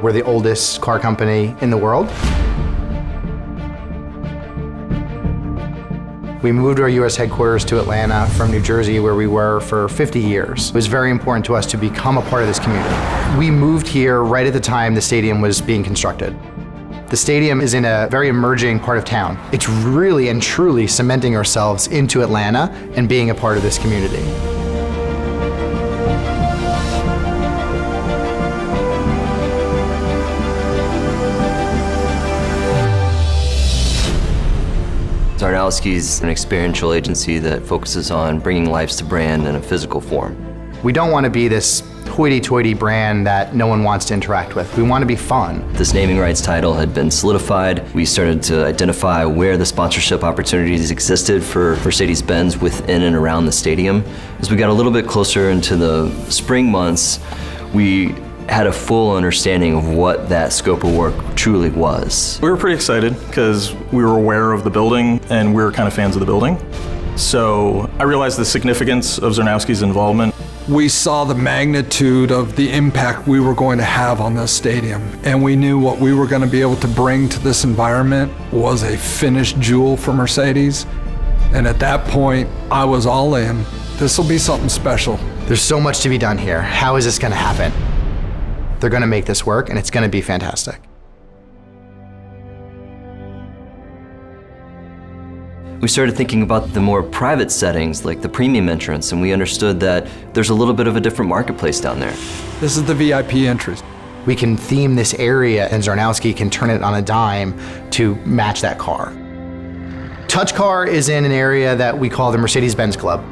We're the oldest car company in the world. We moved our US headquarters to Atlanta from New Jersey, where we were for 50 years. It was very important to us to become a part of this community. We moved here right at the time the stadium was being constructed. The stadium is in a very emerging part of town. It's really and truly cementing ourselves into Atlanta and being a part of this community. Zarnowski's an experiential agency that focuses on bringing lives to brand in a physical form. We don't want to be this hoity-toity brand that no one wants to interact with. We want to be fun. This naming rights title had been solidified. We started to identify where the sponsorship opportunities existed for Mercedes-Benz within and around the stadium. As we got a little bit closer into the spring months, we had a full understanding of what that scope of work truly was. We were pretty excited because we were aware of the building and we were kind of fans of the building. So I realized the significance of Zarnowski's involvement. We saw the magnitude of the impact we were going to have on this stadium, and we knew what we were going to be able to bring to this environment was a finished jewel for Mercedes. And at that point, I was all in. This will be something special. There's so much to be done here. How is this going to happen? They're going to make this work, and it's going to be fantastic. We started thinking about the more private settings, like the premium entrance, and we understood that there's a little bit of a different marketplace down there. This is the VIP entrance. We can theme this area, and Zarnowski can turn it on a dime to match that car. Touch Car is in an area that we call the Mercedes-Benz Club.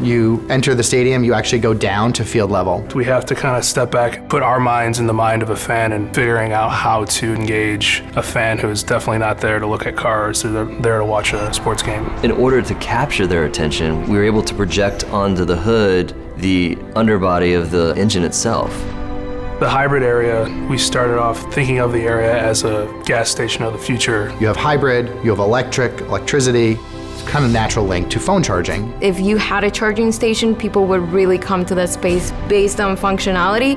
You enter the stadium, you actually go down to field level. We have to kind of step back, put our minds in the mind of a fan and figuring out how to engage a fan who is definitely not there to look at cars, they're there to watch a sports game. In order to capture their attention, we were able to project onto the hood the underbody of the engine itself. The hybrid area, we started off thinking of the area as a gas station of the future. You have hybrid, you have electricity. Kind of natural link to phone charging. If you had a charging station, people would really come to that space based on functionality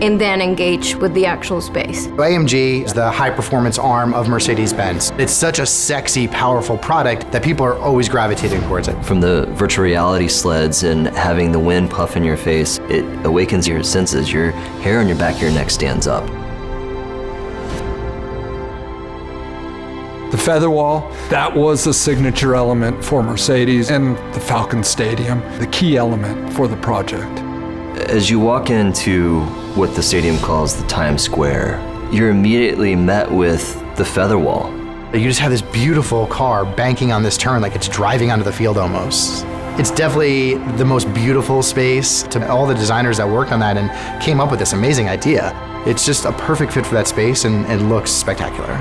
and then engage with the actual space. AMG is the high-performance arm of Mercedes-Benz. It's such a sexy, powerful product that people are always gravitating towards it. From the virtual reality sleds and having the wind puff in your face, it awakens your senses. Your hair on your back of your neck stands up. The feather wall, that was the signature element for Mercedes, and the Falcon Stadium, the key element for the project. As you walk into what the stadium calls the Times Square, you're immediately met with the feather wall. You just have this beautiful car banking on this turn like it's driving onto the field almost. It's definitely the most beautiful space to all the designers that worked on that and came up with this amazing idea. It's just a perfect fit for that space and looks spectacular.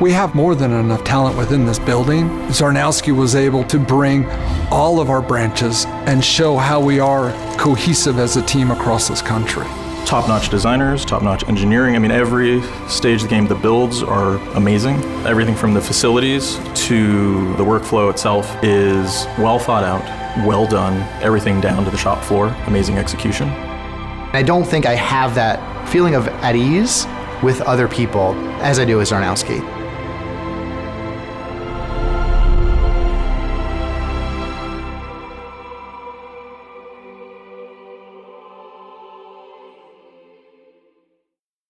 We have more than enough talent within this building. Zarnowski was able to bring all of our branches and show how we are cohesive as a team across this country. Top-notch designers, top-notch engineering. I mean, every stage of the game, the builds are amazing. Everything from the facilities to the workflow itself is well thought out, well done. Everything down to the shop floor, amazing execution. I don't think I have that feeling of at ease with other people as I do with Zarnowski.